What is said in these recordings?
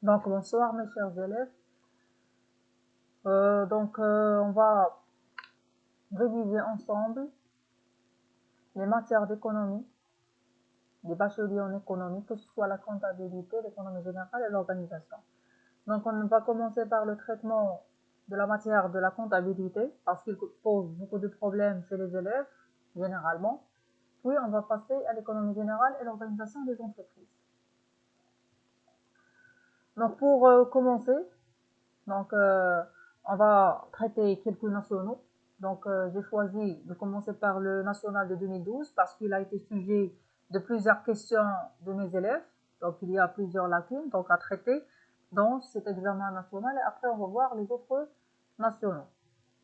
Donc bonsoir mes chers élèves. On va réviser ensemble les matières d'économie, des bacheliers en économie, que ce soit la comptabilité, l'économie générale et l'organisation. Donc on va commencer par le traitement de la matière de la comptabilité, parce qu'il pose beaucoup de problèmes chez les élèves, généralement. Puis on va passer à l'économie générale et l'organisation des entreprises. Donc pour commencer, on va traiter quelques nationaux. J'ai choisi de commencer par le national de 2012 parce qu'il a été sujet de plusieurs questions de mes élèves. Donc, il y a plusieurs lacunes à traiter dans cet examen national. Et après, on va voir les autres nationaux.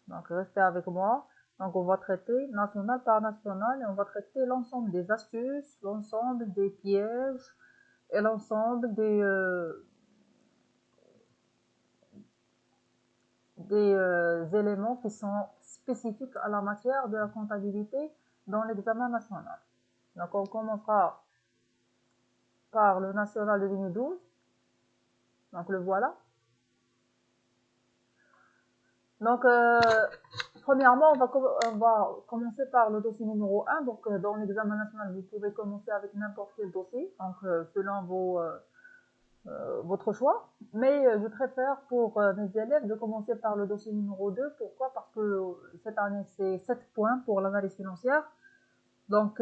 Donc, restez avec moi. Donc, on va traiter national par national et on va traiter l'ensemble des astuces, l'ensemble des pièges et l'ensemble des éléments qui sont spécifiques à la matière de la comptabilité dans l'examen national. Donc on commencera par le national de 2012. Donc le voilà. Donc premièrement, on va commencer par le dossier numéro 1. Donc dans l'examen national, vous pouvez commencer avec n'importe quel dossier, donc selon votre choix, mais je préfère pour mes élèves de commencer par le dossier numéro 2. Pourquoi? Parce que cette année, c'est 7 points pour l'analyse financière. Donc,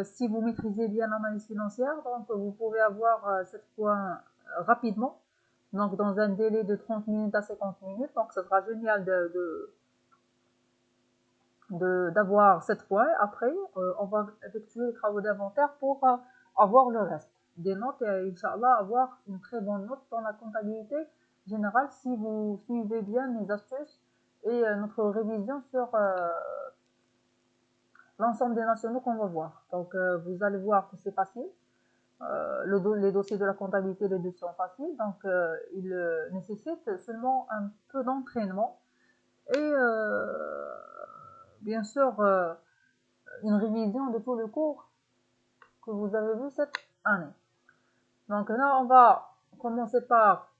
si vous maîtrisez bien l'analyse financière, donc vous pouvez avoir 7 points rapidement, donc dans un délai de 30 minutes à 50 minutes. Donc, ce sera génial d'avoir 7 points. Après, on va effectuer les travaux d'inventaire pour avoir le reste des notes et Inch'Allah avoir une très bonne note dans la comptabilité générale si vous suivez bien mes astuces et notre révision sur l'ensemble des nationaux qu'on va voir. Donc vous allez voir que c'est facile. Les dossiers de la comptabilité, les deux sont faciles, donc ils nécessitent seulement un peu d'entraînement et bien sûr une révision de tout le cours que vous avez vu cette année. Donc là, on va commencer par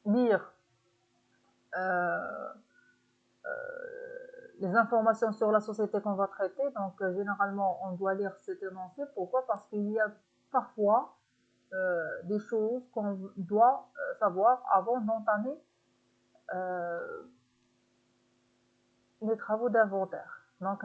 lire les informations sur la société qu'on va traiter. Donc généralement, on doit lire cet énoncé. Pourquoi? Parce qu'il y a parfois des choses qu'on doit savoir avant d'entamer les travaux d'inventaire. Donc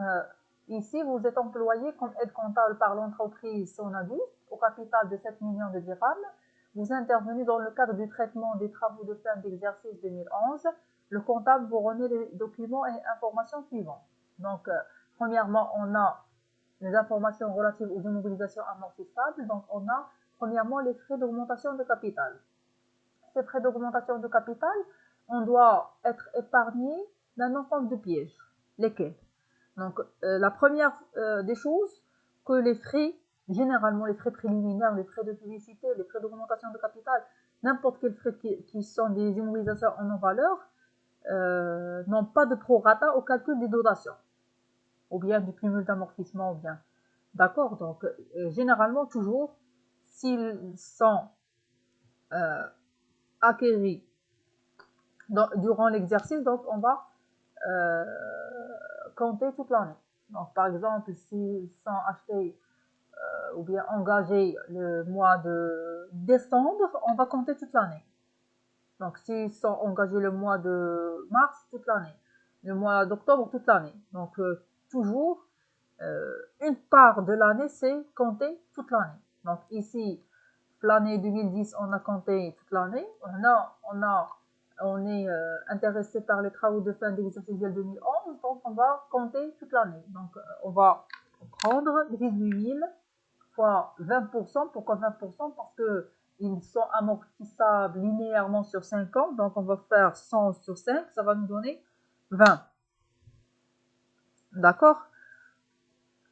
ici, vous êtes employé comme aide comptable par l'entreprise Sonadis au capital de 7 millions de dirhams. Vous intervenez dans le cadre du traitement des travaux de fin d'exercice 2011. Le comptable vous remet les documents et informations suivantes. Donc, premièrement, on a les informations relatives aux immobilisations amortissables. Donc, on a premièrement les frais d'augmentation de capital. Ces frais d'augmentation de capital, on doit être épargné d'un ensemble de pièges. Lesquels? Donc, la première des choses, que les frais, généralement les frais préliminaires, les frais de publicité, les frais d'augmentation de capital, n'importe quels frais qui sont des immobilisations en non-valeur, n'ont pas de prorata au calcul des dotations, ou bien du cumul d'amortissement, ou bien. D'accord? Donc, généralement, toujours, s'ils sont acquéris durant l'exercice, donc on va compter toute l'année. Donc, par exemple, s'ils sont achetés ou bien engagés le mois de décembre, on va compter toute l'année. Donc, s'ils sont engagés le mois de mars, toute l'année. Le mois d'octobre, toute l'année. Donc, toujours, une part de l'année, c'est compter toute l'année. Donc, ici, l'année 2010, on a compté toute l'année. On est intéressé par les travaux de fin d'exercice 2011, donc on va compter toute l'année. Donc, on va prendre 18 000 fois 20%. Pourquoi 20%? Parce que ils sont amortissables linéairement sur 5 ans. Donc, on va faire 100 sur 5. Ça va nous donner 20. D'accord?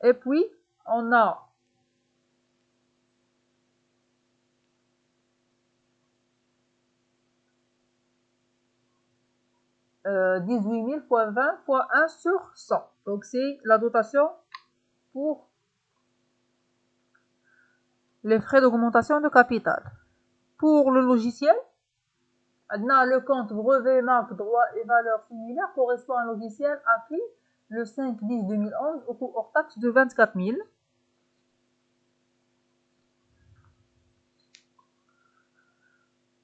Et puis, on a euh, 18 000 fois 20 fois 1 sur 100. Donc, c'est la dotation pour les frais d'augmentation de capital. pour le logiciel, le compte brevet, marque, droit et valeurs similaires correspond à un logiciel acquis le 5-10-2011 au coût hors taxe de 24 000.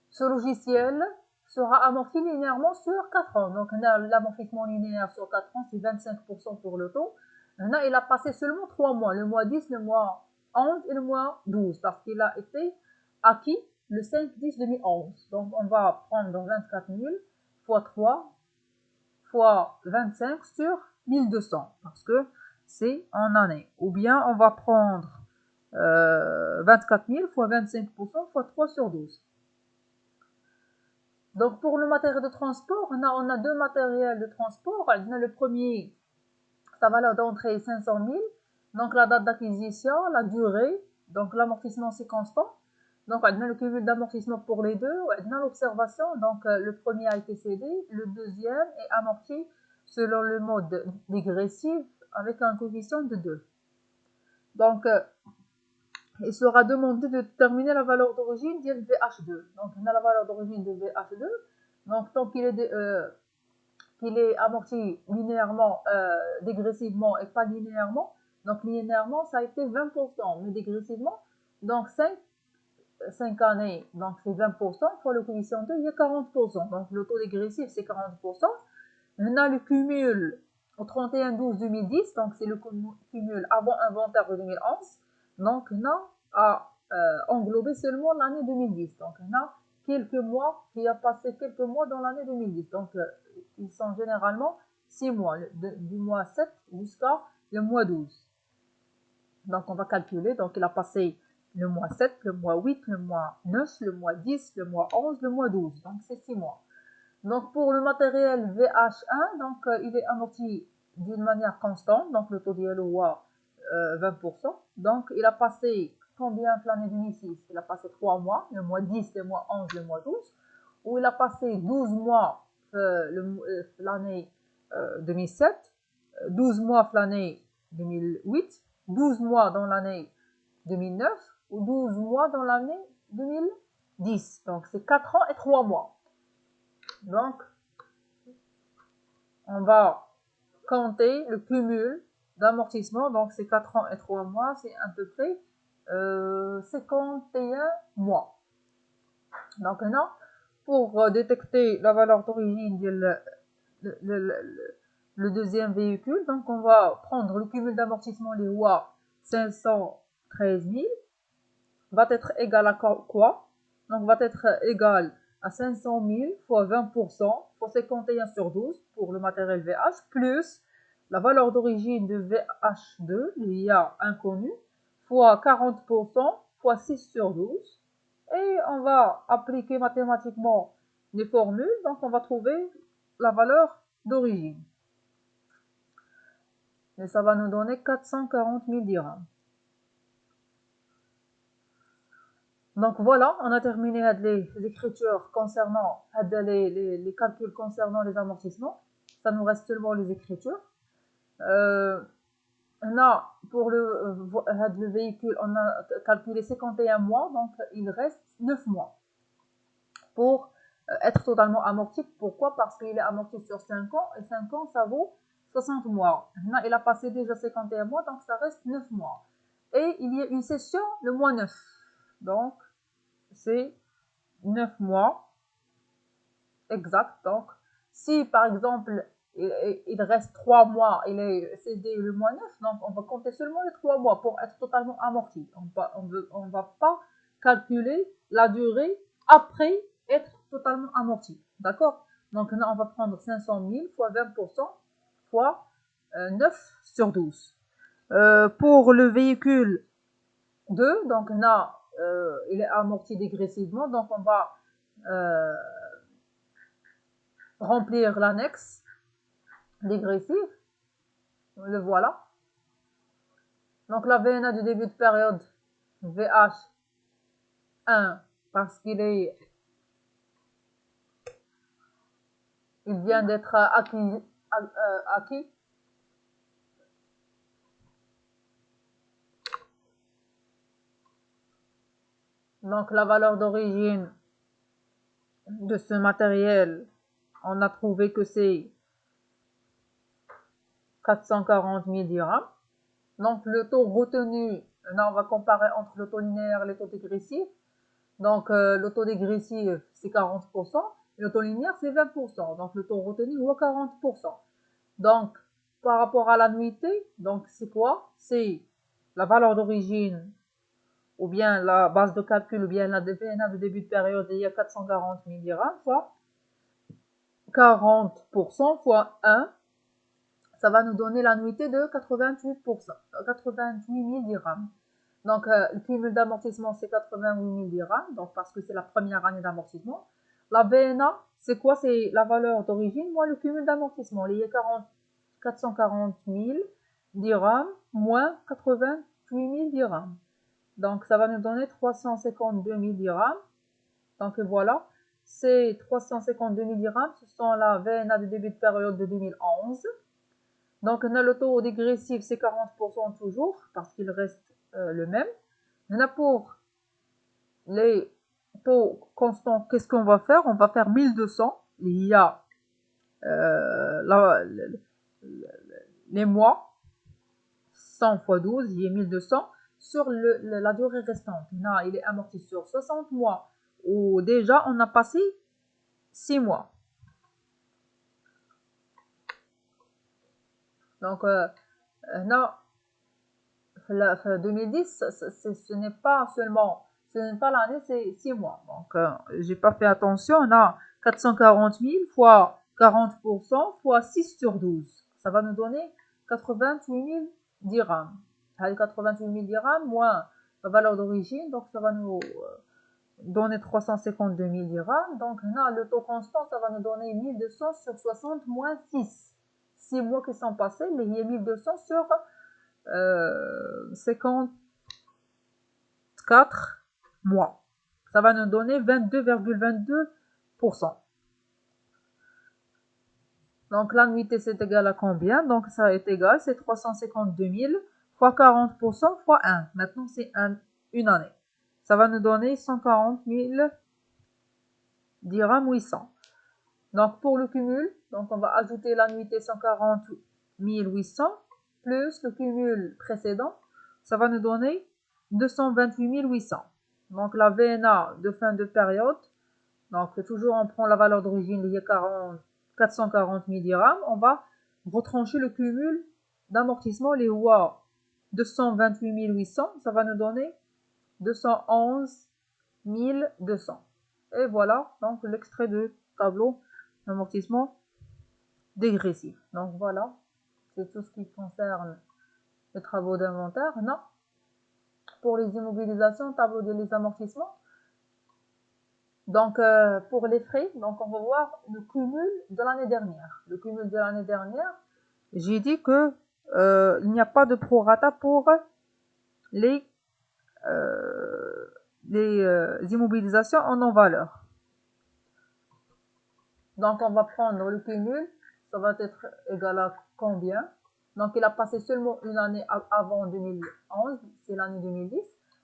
Ce logiciel sera amorti linéairement sur 4 ans. Donc, l'amortissement linéaire sur 4 ans, c'est 25% pour le taux. Là, il a passé seulement 3 mois, le mois 10, le mois 11 et le mois 12, parce qu'il a été acquis le 5-10-2011. Donc, on va prendre 24 000 fois 3 fois 25 sur 1200, parce que c'est en année. Ou bien, on va prendre 24 000 fois 25% fois 3 sur 12. Donc, pour le matériel de transport, on a deux matériels de transport. Le premier, sa valeur d'entrée est 500 000. Donc, la date d'acquisition, la durée, donc l'amortissement, c'est constant. Donc, le cumul d'amortissement pour les deux. L'observation, donc le premier a été cédé, le deuxième est amorti selon le mode dégressif avec un coefficient de 2. Donc, il sera demandé de déterminer la valeur d'origine de VH2. Donc, on a la valeur d'origine de VH2. Donc, tant qu'il est amorti linéairement, dégressivement et pas linéairement. Donc, linéairement, ça a été 20%, mais dégressivement, donc 5 années, donc c'est 20%, fois le coefficient 2, il y a 40%. Donc, le taux dégressif, c'est 40%. On a le cumul au 31-12-2010, donc c'est le cumul avant inventaire de 2011. Donc, on a englobé seulement l'année 2010. Donc, on a quelques mois, qui a passé quelques mois dans l'année 2010. Donc, ils sont généralement 6 mois, du mois 7 jusqu'à le mois 12. Donc, on va calculer. Donc, il a passé le mois 7, le mois 8, le mois 9, le mois 10, le mois 11, le mois 12. Donc, c'est 6 mois. Donc, pour le matériel VH1, donc, il est amorti d'une manière constante. Donc, le taux d'ILOA, 20%. Donc, il a passé combien l'année 2006? Il a passé 3 mois, le mois 10, le mois 11, le mois 12. Ou il a passé 12 mois l'année 2007, 12 mois l'année 2008, 12 mois dans l'année 2009 ou 12 mois dans l'année 2010. Donc, c'est 4 ans et 3 mois. Donc, on va compter le cumul d'amortissement. Donc, c'est 4 ans et 3 mois. C'est à peu près 51 mois. Donc, maintenant, pour détecter la valeur d'origine le deuxième véhicule, donc on va prendre le cumul d'amortissement, les WA 513 000, va être égal à quoi? Donc, va être égal à 500 000 fois 20%, fois 51 sur 12 pour le matériel VH, plus la valeur d'origine de VH2, l'IA inconnu, fois 40%, fois 6 sur 12. Et on va appliquer mathématiquement les formules, donc on va trouver la valeur d'origine. Et ça va nous donner 440 000 dirhams. Donc voilà, on a terminé les écritures concernant les calculs concernant les amortissements. Ça nous reste seulement les écritures. On a pour le véhicule, on a calculé 51 mois, donc il reste 9 mois pour être totalement amorti. Pourquoi? Parce qu'il est amorti sur 5 ans, et 5 ans, ça vaut 60 mois. Là, il a passé déjà 51 mois, donc ça reste 9 mois. Et il y a une session le mois 9. Donc, c'est 9 mois exact. Donc, si par exemple, il reste 3 mois, il est cédé le mois 9, donc on va compter seulement les 3 mois pour être totalement amorti. On va pas calculer la durée après être totalement amorti. D'accord? Donc là, on va prendre 500 000 fois 20% fois 9 sur 12. Pour le véhicule 2, donc là, il est amorti dégressivement, donc on va remplir l'annexe dégressive. Le voilà. Donc la VNA du début de période VH1, parce il vient d'être acquis. Donc la valeur d'origine de ce matériel, on a trouvé que c'est 440 000 dirhams. Donc le taux retenu, là on va comparer entre le taux linéaire et le taux dégressif. Donc le taux dégressif c'est 40%, et le taux linéaire c'est 20%. Donc le taux retenu est 40%. Donc par rapport à l'annuité, donc c'est quoi? C'est la valeur d'origine ou bien la base de calcul ou bien la VNA de début de période, il y a 440 000 dirhams fois 40% fois 1, ça va nous donner l'annuité de 88%, 88 000 dirhams. Donc, le cumul d'amortissement, c'est 88 000 dirhams, donc parce que c'est la première année d'amortissement. La VNA, c'est quoi? C'est la valeur d'origine moins le cumul d'amortissement. Il y a 440 000 dirhams moins 88 000 dirhams. Donc, ça va nous donner 352 000 dirhams. Donc, voilà. Ces 352 000 dirhams, ce sont la VNA de début de période de 2011. Donc, on a le taux dégressif, c'est 40% toujours, parce qu'il reste le même. Maintenant, pour les taux constants, qu'est-ce qu'on va faire? On va faire 1200. Il y a les mois, 100 fois 12, il y a 1200 sur la durée restante. Là, il est amorti sur 60 mois, où déjà on a passé 6 mois. Donc, là, 2010, ce n'est pas seulement, ce n'est pas l'année, c'est 6 mois. Donc, j'ai pas fait attention. On a 440 000 fois 40% fois 6 sur 12. Ça va nous donner 88 000 dirhams. 88 000 dirhams moins la valeur d'origine, donc ça va nous donner 352 000 dirhams. Donc là, le taux constant, ça va nous donner 1200 sur 60 moins 6. 6 mois qui sont passés, mais il y a 1200 sur 54 mois. Ça va nous donner 22,22%. Donc l'annuité c'est égal à combien? Donc ça est égal, c'est 352 000 fois 40% fois 1. Maintenant c'est une année. Ça va nous donner 140 000 dirhams 800. Donc pour le cumul, donc on va ajouter l'annuité 140 800 plus le cumul précédent, ça va nous donner 228 800. Donc la VNA de fin de période, donc toujours on prend la valeur d'origine, il y a 440 000 dirhams, on va retrancher le cumul d'amortissement, les WA 228 800, ça va nous donner 211 200. Et voilà donc l'extrait de tableau d'amortissement dégressif. Donc voilà, c'est tout ce qui concerne les travaux d'inventaire. Non, pour les immobilisations, tableau des amortissements. Donc pour les frais, donc on va voir le cumul de l'année dernière. Le cumul de l'année dernière, j'ai dit que il n'y a pas de prorata pour les immobilisations en non-valeur. Donc on va prendre le cumul, ça va être égal à combien? Donc il a passé seulement une année avant 2011, c'est l'année 2010.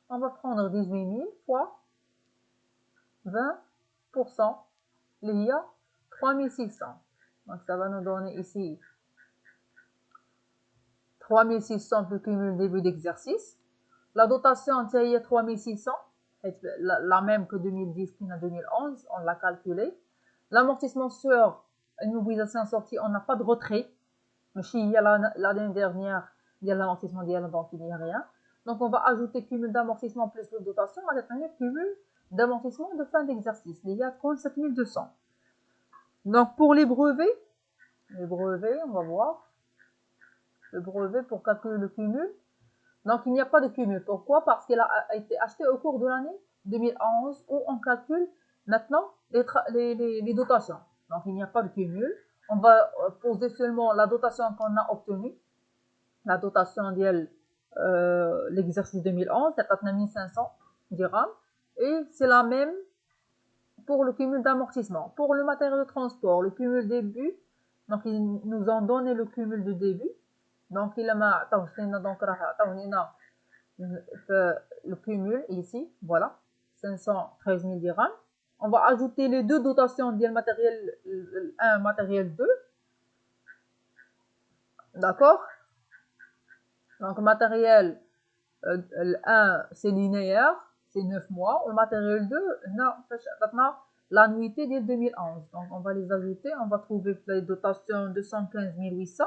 On va prendre 18 000 fois 20%, il y a 3600. Donc ça va nous donner ici 3600 le cumul début d'exercice. La dotation, il y a 3600, la même que 2010 qui a 2011, on l'a calculé. L'amortissement sur une mobilisation sortie, on n'a pas de retrait. Mais il y a l'année dernière, il y a l'amortissement d'hier, donc il n'y a rien. Donc on va ajouter cumul d'amortissement plus de dotation, on va déterminer cumul d'amortissement de fin d'exercice. Il y a 37 200. Donc pour les brevets, on va voir. Le brevet pour calculer le cumul. Donc il n'y a pas de cumul. Pourquoi? Parce qu'il a été acheté au cours de l'année 2011 où on calcule maintenant les dotations. Donc il n'y a pas de cumul. On va poser seulement la dotation qu'on a obtenue. La dotation de l'exercice 2011, c'est 1500 dirhams. Et c'est la même pour le cumul d'amortissement. Pour le matériel de transport, le cumul début, donc ils nous ont donné le cumul de début. Donc il m'a donc le cumul ici, voilà, 513 000 dirhams. On va ajouter les deux dotations de matériel 1, matériel 2. D'accord? Donc, matériel 1, c'est linéaire, c'est 9 mois. Le matériel 2, l'annuité de 2011. Donc, on va les ajouter. On va trouver les dotations de 115 800.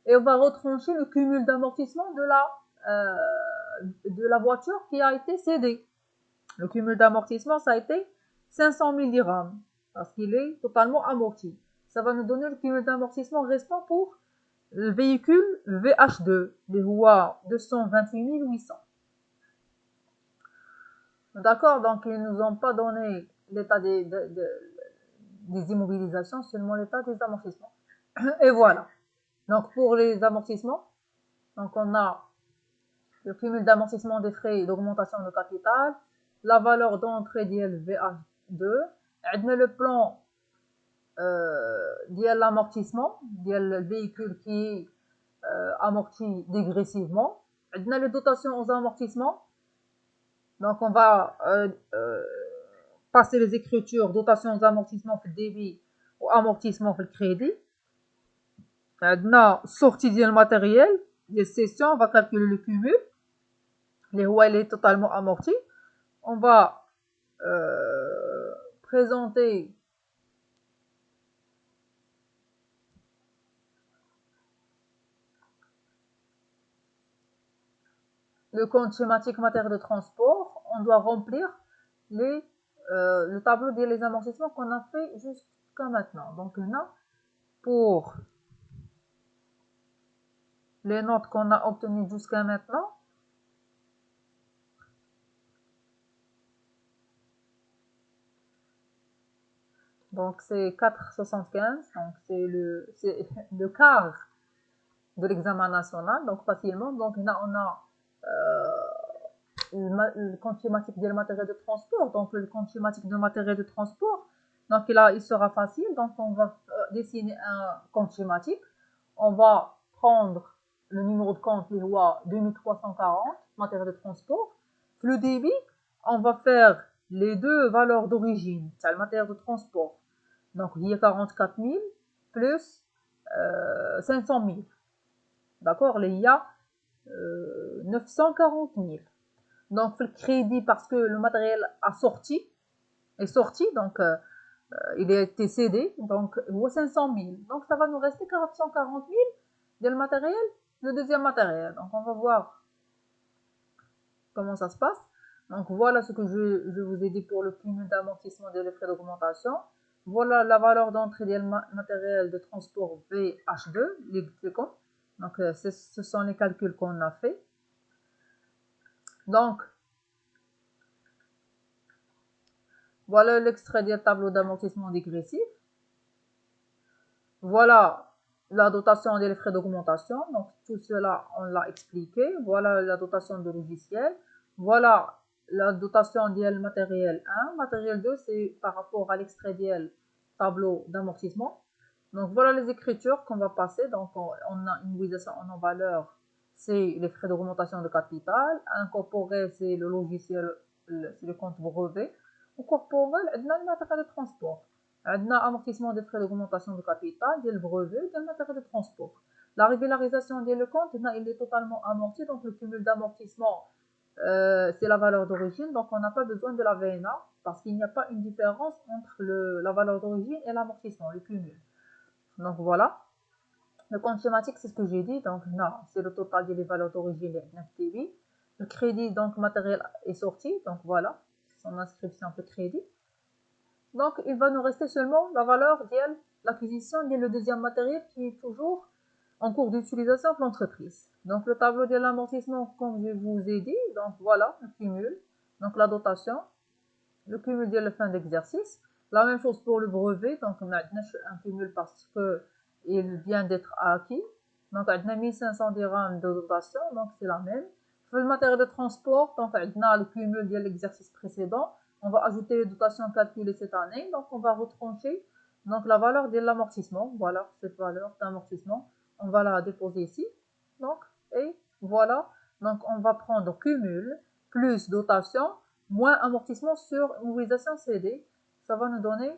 Et on va retrancher le cumul d'amortissement de la voiture qui a été cédée. Le cumul d'amortissement, ça a été 500 000 dirhams, parce qu'il est totalement amorti. Ça va nous donner le cumul d'amortissement restant pour le véhicule VH2, les Huawei 228 800. D'accord, donc ils ne nous ont pas donné l'état des immobilisations, seulement l'état des amortissements. Et voilà. Donc pour les amortissements, donc on a le cumul d'amortissement des frais d'augmentation de capital, la valeur d'entrée ديال VH2, عندنا le plan ديال l'amortissement ديال le véhicule qui est amorti dégressivement, عندنا les dotations aux amortissements. Donc on va passer les écritures dotation aux amortissements في débit ou amortissement في crédit. عندنا sortie ديال matériel, les cessions, on va calculer le cumul. Les Huawei, il est totalement amorti. On va présenter le compte schématique matériel de transport. On doit remplir le tableau des amortissements qu'on a fait jusqu'à maintenant. Donc là, pour les notes qu'on a obtenues jusqu'à maintenant, donc c'est 4,75, donc c'est le quart de l'examen national, donc facilement. Donc là, on a le compte schématique du matériel de transport. Donc le compte schématique de matériel de transport, donc là, il sera facile. Donc on va dessiner un compte schématique. On va prendre le numéro de compte, les lois 2340, matériel de transport. Le débit, on va faire les deux valeurs d'origine, c'est le matériel de transport. Donc il y a 44 000 plus 500 000. D'accord, il y a 940 000. Donc le crédit, parce que le matériel est sorti, donc il a été cédé, donc 500 000. Donc ça va nous rester 440 000 de le matériel, le deuxième matériel. Donc on va voir comment ça se passe. Donc voilà ce que je vous ai dit pour le cumul d'amortissement et les frais d'augmentation. Voilà la valeur d'entrée du matériel de transport VH2, les comptes. Donc ce sont les calculs qu'on a fait. Donc voilà l'extrait du tableau d'amortissement dégressif. Voilà la dotation des frais d'augmentation. Donc tout cela, on l'a expliqué. Voilà la dotation de logiciel. Voilà la dotation du matériel 1. Matériel 2, c'est par rapport à l'extrait du tableau d'amortissement. Donc voilà les écritures qu'on va passer. Donc on a une mobilisation en valeur, c'est les frais d'augmentation de capital. Incorporé, c'est le logiciel, c'est le compte brevet. Corporel, on a le matériel de transport. On a amortissement des frais d'augmentation de capital, le brevet, le matériel de transport. La régularisation du compte, il est totalement amorti, donc le cumul d'amortissement, c'est la valeur d'origine, donc on n'a pas besoin de la VNA, parce qu'il n'y a pas une différence entre la valeur d'origine et l'amortissement, le cumul. Donc voilà. Le compte schématique, c'est ce que j'ai dit, donc là, c'est le total des valeurs d'origine et FTV. Le crédit, donc matériel est sorti, donc voilà, son inscription de crédit. Donc il va nous rester seulement la valeur de l'acquisition de le deuxième matériel qui est toujours en cours d'utilisation pour l'entreprise. Donc le tableau de l'amortissement, comme je vous ai dit, donc voilà, le cumul, donc la dotation, le cumul de la fin d'exercice. La même chose pour le brevet, donc on a un cumul parce qu'il vient d'être acquis. Donc on a 1500 dirhams de dotation, donc c'est la même. Pour le matériel de transport, donc on a le cumul de l'exercice précédent. On va ajouter les dotations calculées cette année, donc on va retrancher donc la valeur de l'amortissement. Voilà cette valeur d'amortissement, on va la déposer ici. Donc et voilà, donc on va prendre cumul plus dotation moins amortissement sur mobilisation CD. Ça va nous donner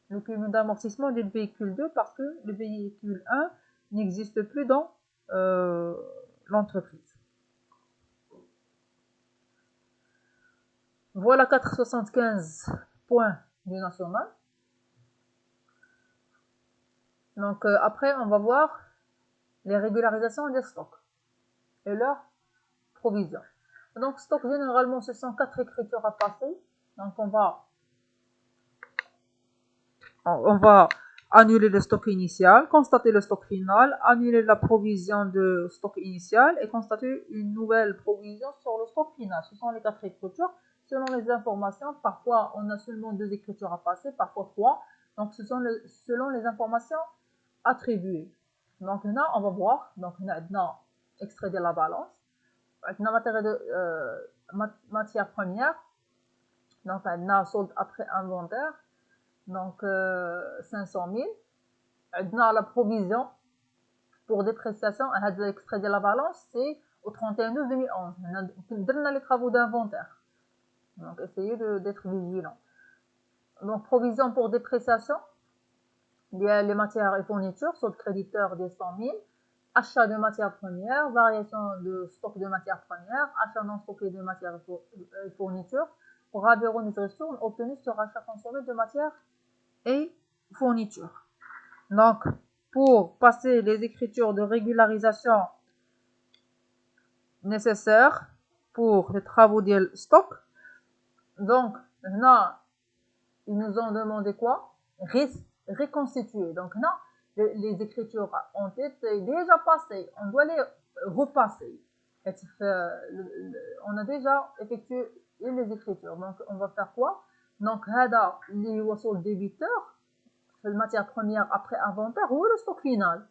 le cumul d'amortissement du véhicule 2 parce que le véhicule 1 n'existe plus dans l'entreprise. Voilà 475 points du national. Donc après, on va voir les régularisations des stocks et leurs provisions. Donc stock, généralement, ce sont 4 écritures à passer. Donc on va annuler le stock initial, constater le stock final, annuler la provision de stock initial et constater une nouvelle provision sur le stock final. Ce sont les 4 écritures. Selon les informations, parfois on a seulement 2 écritures à passer, parfois 3. Donc ce sont selon les informations attribuées. Donc là, on va voir. Donc on a extrait de la balance. On a matière première. Donc on a solde après inventaire. Donc 500 000. On a la provision pour dépréciation. L'extrait de la balance, c'est au 31/12/2011. On a les travaux d'inventaire. Donc, essayez d'être vigilant. Donc, provision pour dépréciation. Il y a les matières et fournitures, solde créditeur des 100 000. Achat de matières premières, variation de stock de matières premières, achat non stocké de matières et fournitures, rabais des ressources obtenus sur achat consommé de matières et fournitures. Donc, pour passer les écritures de régularisation nécessaires pour les travaux de stock, donc là, ils nous ont demandé quoi? Reconstituer. Donc là, les écritures ont été déjà passées. On doit les repasser. On a déjà effectué les écritures. Donc, on va faire quoi? Donc, هذا اللي هو sur le débiteur, c'est la matière première après inventaire ou le stock final.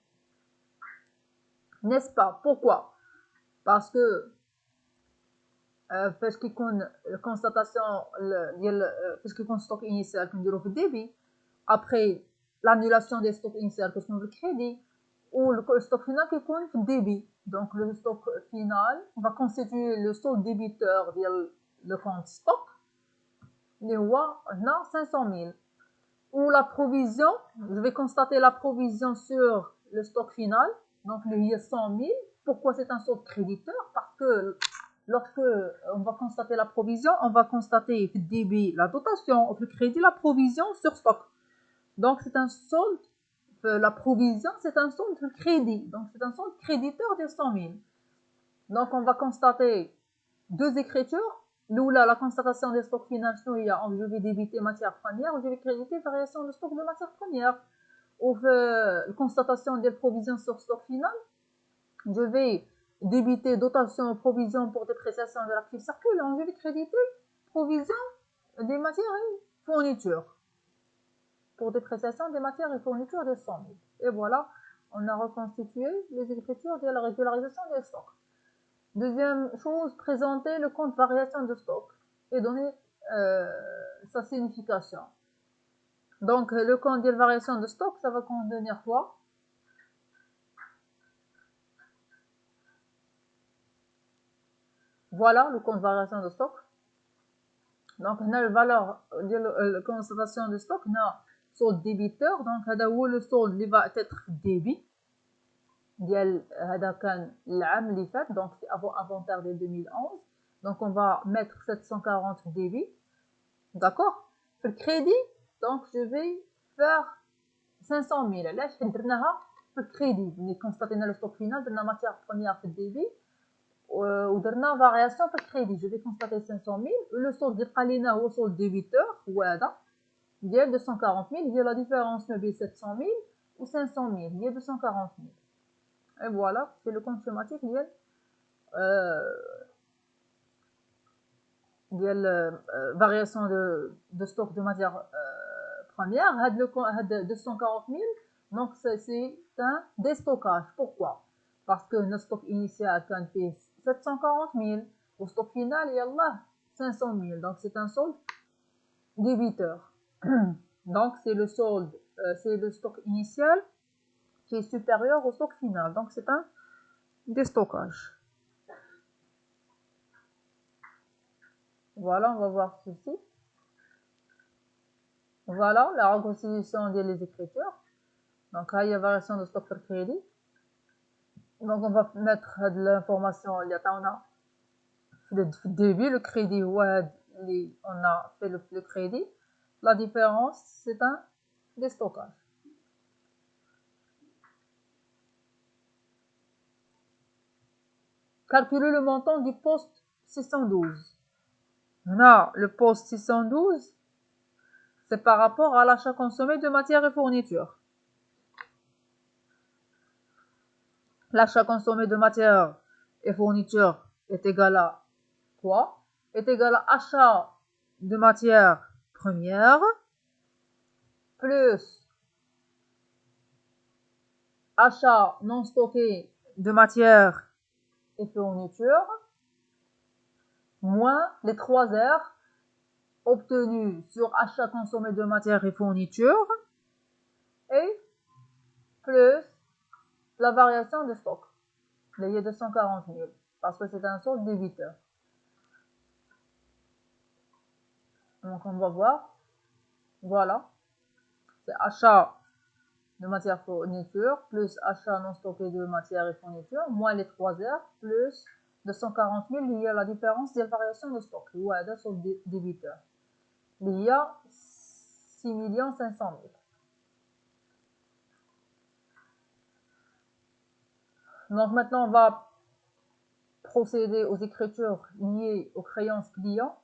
N'est-ce pas? Pourquoi? Parce que فاش كيكون الكونستاتاسيون ديال فاش كيكون ستوك انيسيال كنديرو في الديبي ابري l'annulation des stocks initiales كتكون بالكريدي و stock final كيكون في الديبي. Donc le stock final va constituer le solde débiteur ديال le compte stock اللي هو هنا 500 000. Ou la provision, je vais constater la provision sur le stock final, donc il y a 100 000. Pourquoi c'est un solde créditeur? Parce que lorsque on va constater la provision, on va constater le débit, la dotation, le crédit, la provision sur stock. Donc c'est un solde, la provision c'est un solde de crédit, donc c'est un solde créditeur de 100 000. Donc on va constater 2 écritures. Là, la constatation des stocks finaux, je vais débiter matière première, je vais créditer variation de stock de matière première. Ou la constatation des provisions sur stock final, je vais débiter dotation provision pour dépréciation de l'actif circulant, je vais créditer provision des matières et fournitures pour dépréciation des matières et fournitures de 100 000. Et voilà, on a reconstitué les écritures de la régularisation des stocks. Deuxième chose, présenter le compte variation de stock et donner sa signification. Donc, le compte de variation de stock, ça va contenir quoi? Voilà le compte variation de stock. Donc, on a la valeur de la constatation de stock, on a solde débiteur. Donc, le solde qui va être débit. هذا كان العام اللي فات, donc c'est avant inventaire de 2011. Donc on va mettre 740 débit, d'accord. في الكريدي donc je vais faire 500 000. علاش درناها في الكريدي؟ ملي كونستاتينا لو ستوك فينال درنا ماتيير بروميير في الديبي ودرنا فارياسيون في الكريدي. جو في كونستاتي 500 000. لو سولد اللي بقى لينا هو سولد ديبيتور, هو هذا ديال 240 000. هي لا ديفيرونس ما بين 700 000 و 500 000 هي 240 000. Et voilà, c'est le compte schématique ديال variation de stock de matière première. هاد 240 000, donc c'est un déstockage. Pourquoi? Parce que notre stock initial كان فيه 740 000 au stock final يلاه 500 000, donc c'est un solde débiteur. Donc c'est le solde, c'est le stock initial qui est supérieur au stock final, donc c'est un déstockage. Voilà, on va voir ceci. Voilà la reconstitution des écritures. Donc là, il y a variation de stock par crédit. Donc on va mettre de l'information اللي عطاونا في début, le crédit on a fait le crédit. La différence, c'est un déstockage. Calculer le montant du poste 612. Là, le poste 612, c'est par rapport à l'achat consommé de matières et fournitures. L'achat consommé de matières et fournitures est égal à quoi? Est égal à achat de matières premières plus achat non stocké de matières et fournitures moins les 3 heures obtenues sur achat consommé de matières et fournitures et plus la variation de stock, les 240 000, parce que c'est un solde de 8 heures. Donc on va voir, voilà, c'est achat de matières et fournitures plus achat non stocké de matières et fournitures moins les 3 heures plus 240 000 liés à la différence des variations de stock. Ouais, c'est sur 8 heures. Il y a 6 500 000. Donc maintenant, on va procéder aux écritures liées aux créances clients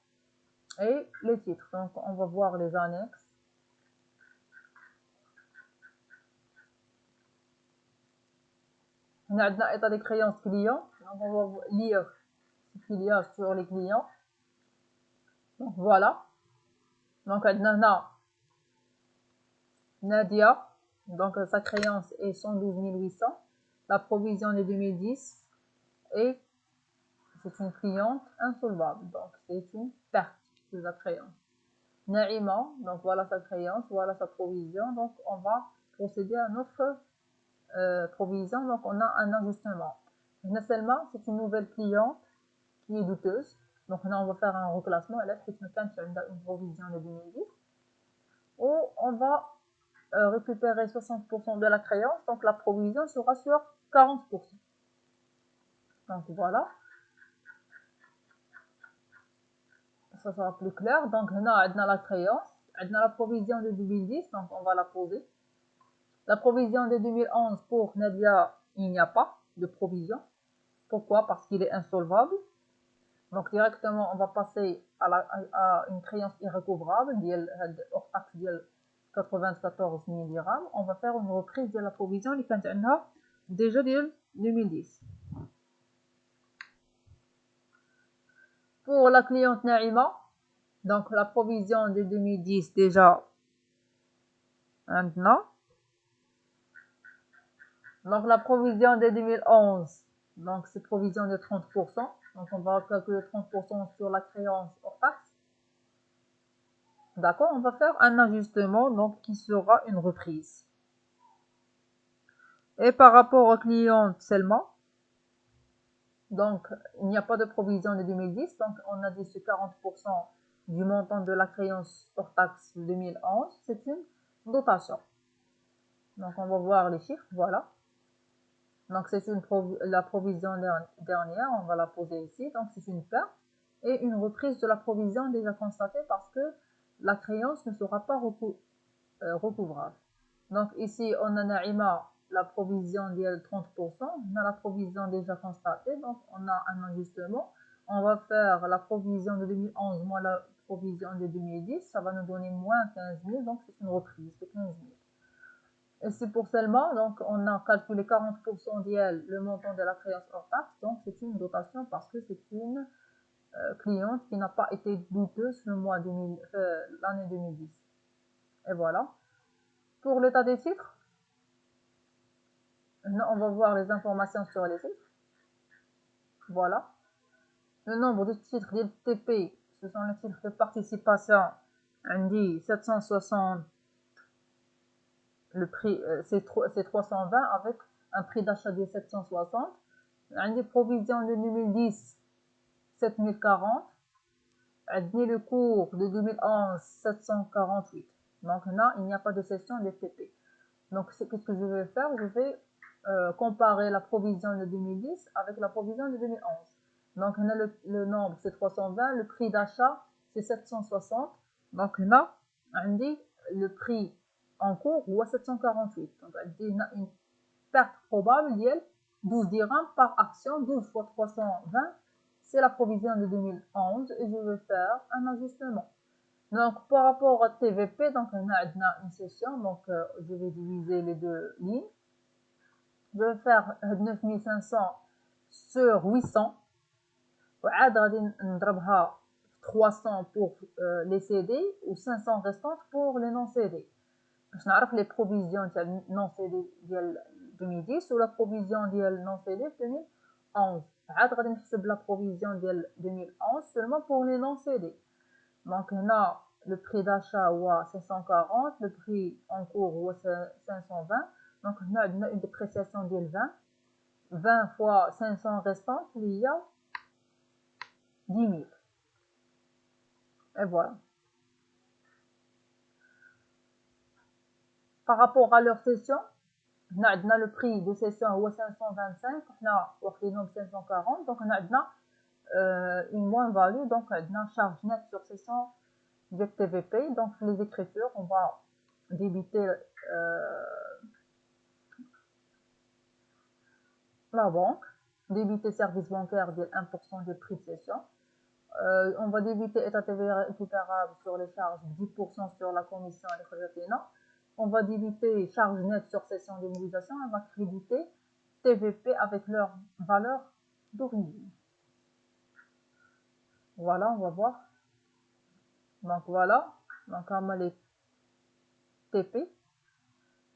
et les titres. Donc on va voir les annexes. On a état des créances clients. Donc on va lire ce qu'il y a sur les clients. Donc voilà. Donc on a Nadia. Donc sa créance est 112 800. La provision est 2010 et c'est une cliente insolvable. Donc c'est une perte de la créance. Naïma, donc voilà sa créance, voilà sa provision. Donc on va procéder à notre provision. Donc on a un ajustement. Seulement, c'est une nouvelle cliente qui est douteuse. Donc là, on va faire un reclassement. Elle a une provision de 2010. Où on va récupérer 60% de la créance. Donc la provision sera sur 40%. Donc voilà. Ça sera plus clair. Donc là, on a la créance. On a la provision de 2010. Donc on va la poser. La provision de 2011 pour Nadia, il n'y a pas de provision. Pourquoi? Parce qu'il est insolvable. Donc directement, on va passer à une créance irrécouvrable, hors taxe de 94 000 dirhams. On va faire une reprise de la provision qui كانت عندها déjà de 2010. Pour la cliente Naïma, donc la provision de 2010 déjà maintenant. Donc la provision de 2011, donc c'est provision de 30%. Donc on va calculer 30% sur la créance hors taxe. D'accord, on va faire un ajustement donc qui sera une reprise. Et par rapport aux clients seulement, donc il n'y a pas de provision de 2010, donc on a dit ce 40% du montant de la créance hors taxe 2011, c'est une dotation. Donc on va voir les chiffres, voilà. Donc c'est la provision dernière, on va la poser ici, donc c'est une perte et une reprise de la provision déjà constatée parce que la créance ne sera pas recouvrable. Donc ici on a Naïma, la provision de 30%, on a la provision déjà constatée, donc on a un ajustement. On va faire la provision de 2011 moins la provision de 2010, ça va nous donner moins 15 000, donc c'est une reprise de 15 000. Et c'est pour seulement, donc on a calculé 40% d'elle, le montant de la créance hors taxe, donc c'est une dotation parce que c'est une cliente qui n'a pas été douteuse l'année 2010. Et voilà. Pour l'état des titres, on va voir les informations sur les titres. Voilà. Le nombre de titres d'LTP, ce sont les titres de participation. On dit 760. Le prix, c'est 320 avec un prix d'achat de 760. On dit provision de 2010, 7040. عندي le cours de 2011 748. Donc là, il n'y a pas de session d'FTP. Donc, qu'est-ce que je vais faire? Je vais comparer la provision de 2010 avec la provision de 2011. Donc, on a le nombre, c'est 320. Le prix d'achat, c'est 760. Donc, là, on dit le prix en cours ou 748. Donc, on a une perte probable de 12 dirhams par action. 12 fois 320, c'est la provision de 2011. Et je vais faire un ajustement. Donc, par rapport à TVP, donc on a une session. Donc, je vais diviser les deux lignes. Je vais faire 9500 sur 800. وعاد غادي نضربها 300 pour les CD ou 500 restantes pour les non CD باش نعرف les provisions تاع non CD ديال 2010 ou la provision ديال non CD في 2011. عاد غادي نحسب la provision ديال 2011 seulement pour les non CD. Donc هنا le prix d'achat هو 540, le prix en cours هو 520. Donc هنا عندنا une dépréciation ديال 20 fois 500 restantes اللي هي 10 000. Et voilà. Par rapport à leur session, on a le prix de session هو 525, حنا واخدينهم 540. Donc on a une moins value. Donc on a charge nette sur session de TVP. Donc les écritures, on va débiter la banque, débiter service bancaire de 1% du prix de session. On va débiter état TVA récupérable sur les charges, 10% sur la commission et les kharajatina. On va débiter charge nette sur session d'immobilisation. On va créditer TVP avec leur valeur d'origine. Voilà, on va voir. Donc voilà, donc on a les TP,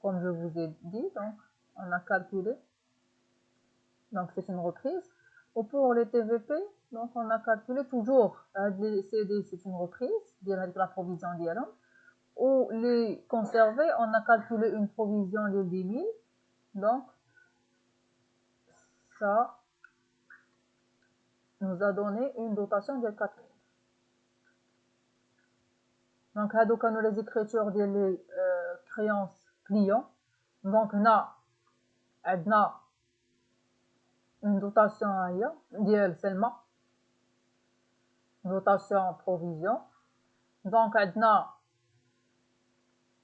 comme je vous ai dit. Donc on a calculé. Donc c'est une reprise. Ou pour les TVP, donc on a calculé toujours les CD, c'est une reprise, avec la provision d'IALOM. Ou les conserver, on a calculé une provision de 10 000. Donc ça nous a donné une dotation de 4 000. Donc هادو كانوا les écritures ديال créances clients. Donc عندنا une dotation هي ديال سلمى, dotation provision. Donc عندنا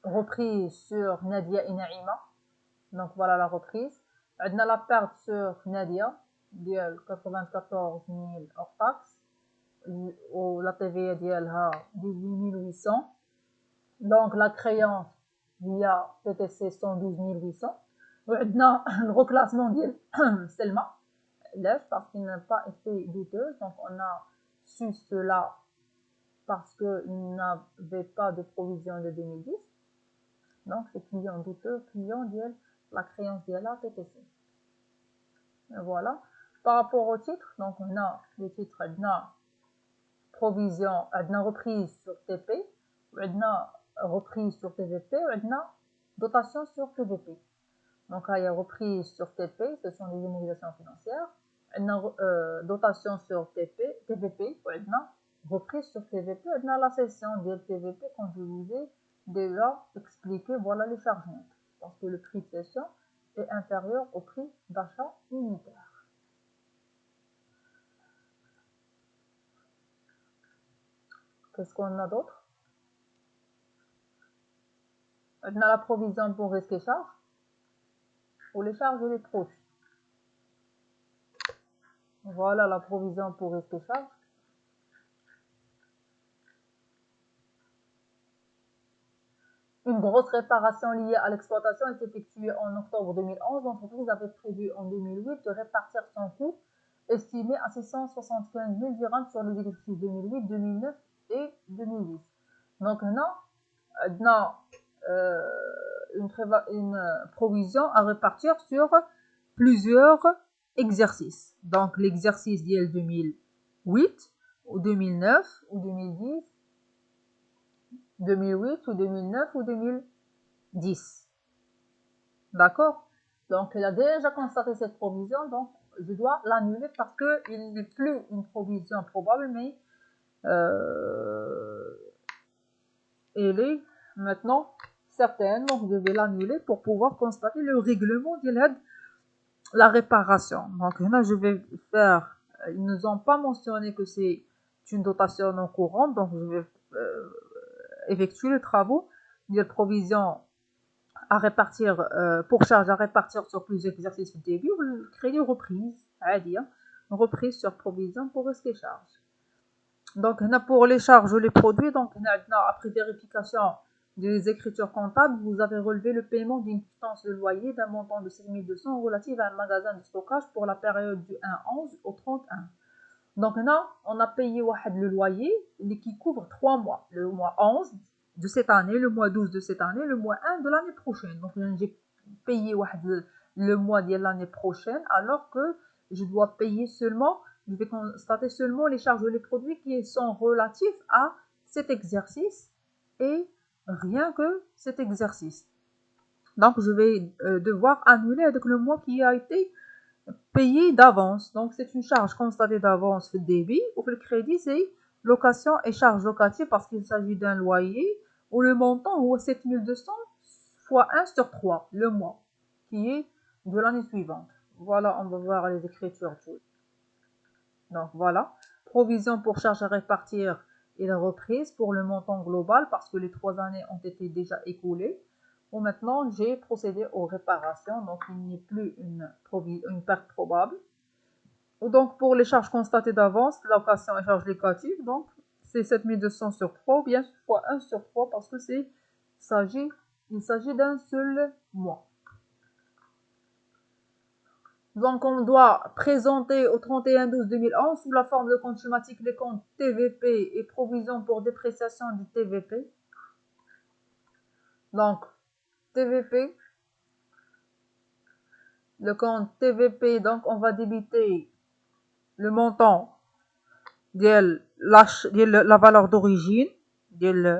reprise sur Nadia et Naïma. Donc voilà la reprise. عندنا la perte sur Nadia ديال 94 000 hors taxe. Ou la TVA ديالها 18 800. Donc la créance via TTC 112 800. وعندنا le reclassement ديال سلمى. Parce qu'il n'a pas été douteux. Donc on a su cela parce qu'il n'avait pas de provision de 2010. Donc c'est client douteux, client de la créance de la TTC. Et voilà. Par rapport au titre, donc on a le titre, on a provision, on a reprise sur TP, on a reprise sur TVP, on a dotation sur TVP. Donc là, il y a reprise sur TP, ce sont des immobilisations financières. On a dotation sur TVP, on a reprise sur TVP, on a la cession de TVP, comme je vous ai déjà expliqué. Voilà les charges nettes. Parce que le prix de cession est inférieur au prix d'achat unitaire. Qu'est-ce qu'on a d'autre? On a la provision pour risques et charges, ou les charges et les profits. Voilà la provision pour risques et charges. Une grosse réparation liée à l'exploitation est effectuée en octobre 2011. L'entreprise avait prévu en 2008 de répartir son coût estimé à 675 000 dirhams sur les exercices 2008, 2009 et 2010. Donc on a une provision à répartir sur plusieurs exercices. Donc l'exercice d'IL 2008 ou 2009 ou 2010, 2008 ou 2009 ou 2010. D'accord? Donc il a déjà constaté cette provision, donc je dois l'annuler parce qu'il n'est plus une provision probable, mais elle est maintenant certaine, donc je vais l'annuler pour pouvoir constater le règlement de la réparation. Donc là, je vais faire, ils ne nous ont pas mentionné que c'est une dotation non courante, donc je vais effectuer les travaux de provision à répartir, pour charge à répartir sur plusieurs exercices au début, ou créer une reprise, une reprise sur provision pour risque et charge. Donc, pour les charges ou les produits, donc, après vérification des écritures comptables, vous avez relevé le paiement d'une quittance de loyer d'un montant de 7 200 relative à un magasin de stockage pour la période du 1-11 au 31. Donc, là, on a payé le loyer qui couvre 3 mois. Le mois 11 de cette année, le mois 12 de cette année, le mois 1 de l'année prochaine. Donc, j'ai payé le mois de l'année prochaine, alors que je dois payer seulement, je vais constater seulement les charges ou les produits qui sont relatifs à cet exercice et rien que cet exercice. Donc, je vais devoir annuler avec le mois qui a été payé d'avance. Donc, c'est une charge constatée d'avance le débit, ou le crédit, c'est location et charge locative parce qu'il s'agit d'un loyer, ou le montant ou 7200 fois 1 sur 3, le mois, qui est de l'année suivante. Voilà, on va voir les écritures. Donc, voilà. Provision pour charge à répartir et la reprise pour le montant global parce que les 3 années ont été déjà écoulées. Bon, maintenant, j'ai procédé aux réparations, donc il n'y a plus une perte probable. Donc, pour les charges constatées d'avance, location et charges locatives, donc c'est 7200 sur 3 ou bien fois 1 sur 3 parce que il s'agit d'un seul mois. Donc, on doit présenter au 31/12/2011 sous la forme de compte schématique les comptes TVP et provision pour dépréciation du TVP. Donc, TVP, le compte TVP, donc on va débiter le montant de la valeur d'origine de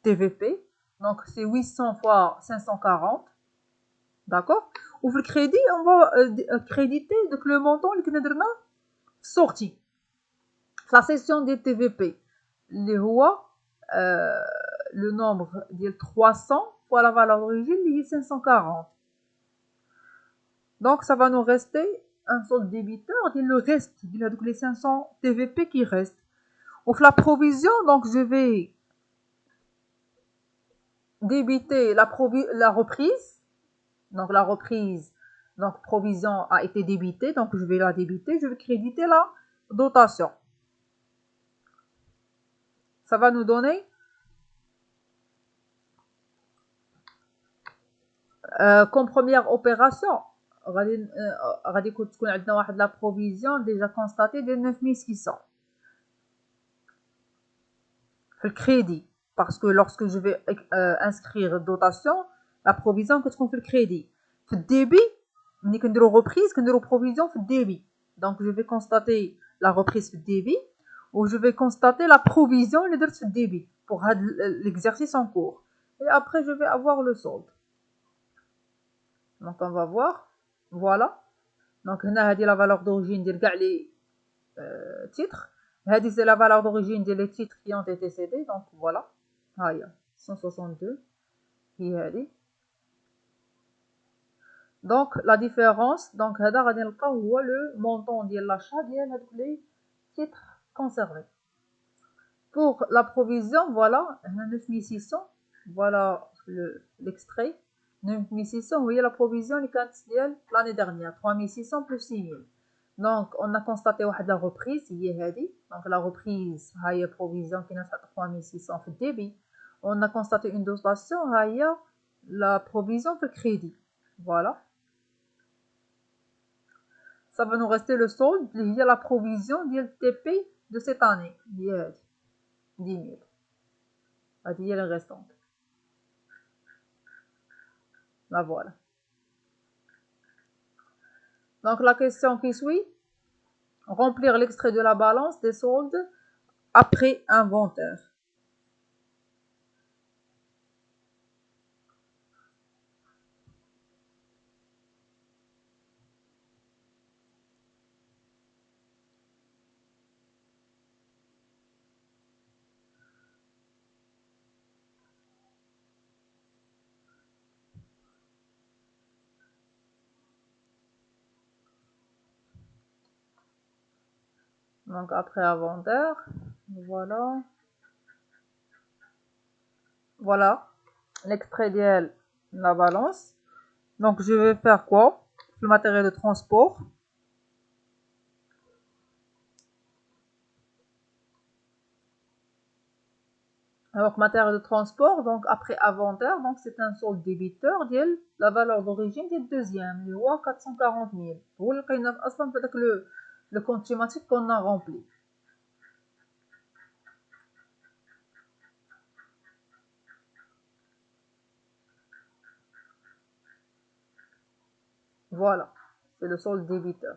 TVP. Donc, c'est 800 fois 540. D'accord? Ou le crédit, on va créditer donc, le montant qui est sorti. La session des TVP, اللي هو le nombre ديال 300 fois la valeur d'origine اللي هي 540. Donc ça va nous rester un solde débiteur le reste donc les 500 TVP qui restent. Pour la provision, donc je vais débiter la reprise. Donc la reprise, donc provision a été débitée, donc je vais la débiter, je vais créditer la dotation. Ça va nous donner comme première opération, غادي تكون عندنا واحد la provision déjà constatée de 9600 في الكريدي parce que lorsque je vais inscrire dotation, la provision كتكون في الكريدي. في الديبي ملي كنديرو reprise كنديرو provision في الديبي. Donc je vais constater la reprise في الديبي ou je vais constater la provision اللي درت في الديبي pour l'exercice en cours. Et après je vais avoir le solde. Donc on va voir. Voilà. Donc هنا هذه la valeur d'origine ديال كاع لي titres. هذه c'est la valeur d'origine ديال les titres qui ont été cédés. Donc voilà. ها هي 162 هي هذه. Donc la différence, donc هذا غادي نلقاو هو le montant ديال l'achat ديال هذوك les titres conservés. Pour la provision, voilà, 9600, voilà l'extrait. 9600, vous voyez la provision l'année dernière, 3600 plus 6000. Donc, on a constaté la reprise, donc la reprise, il y a provision qui est 3600 في débit. On a constaté une dotation, il y a la provision de crédit. Voilà. Ça va nous rester le solde, il y a la provision du TP de cette année. 10 000. هذه هي les restantes. La voilà. Donc la question qui suit, remplir l'extrait de la balance des soldes après inventaire. Donc après inventaire, voilà. Voilà l'extrait de la balance. Donc je vais faire quoi? Le matériel de transport. Alors matériel de transport, donc après inventaire, donc c'est un solde débiteur ديال la valeur d'origine du deuxième, اللي هو 440 000. هو اللي لقينا اصلا في داك le compte thématique qu'on a rempli. Voilà, c'est le solde débiteur.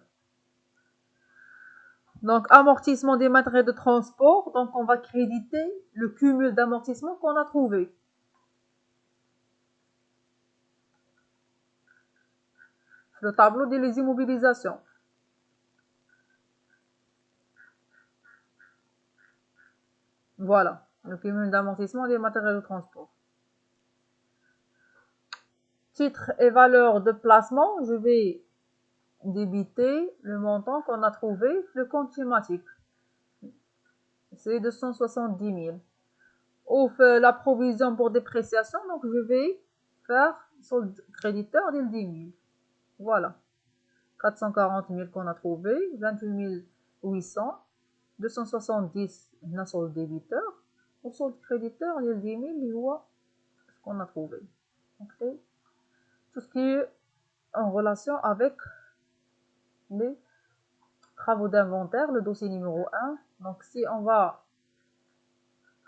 Donc amortissement des matériels de transport, donc on va créditer le cumul d'amortissement qu'on a trouvé. Le tableau des immobilisations. Voilà, le cumul d'amortissement des matériels de transport. Titre et valeur de placement, je vais débiter le montant qu'on a trouvé, le compte thématique. C'est 270 000. Ouf, la provision pour dépréciation, donc je vais faire solde créditeur de 10 000. Voilà. 440 000 qu'on a trouvé, 28 800, 270 000 solde débiteur, ou solde créditeur de 10 000, il voit ce qu'on a trouvé. Okay. Tout ce qui est en relation avec les travaux d'inventaire, le dossier numéro 1. Donc si on va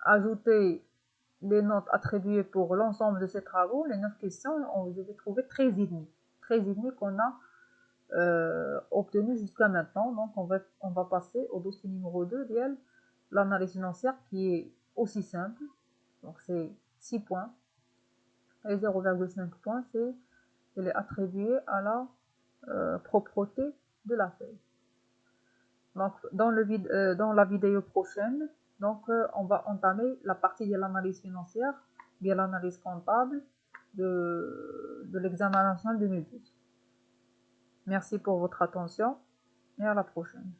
ajouter les notes attribuées pour l'ensemble de ces travaux, les 9 questions, on devait trouver 13,5. 13,5 qu'on a obtenu jusqu'à maintenant. Donc on va passer au dossier numéro 2, l'analyse financière, qui est aussi simple. Donc c'est 6 points. Et 0,5 points, il est attribué à la propreté de la feuille. Donc dans la vidéo prochaine, donc on va entamer la partie de l'analyse financière, bien l'analyse comptable de l'examen national 2012. Merci pour votre attention et à la prochaine.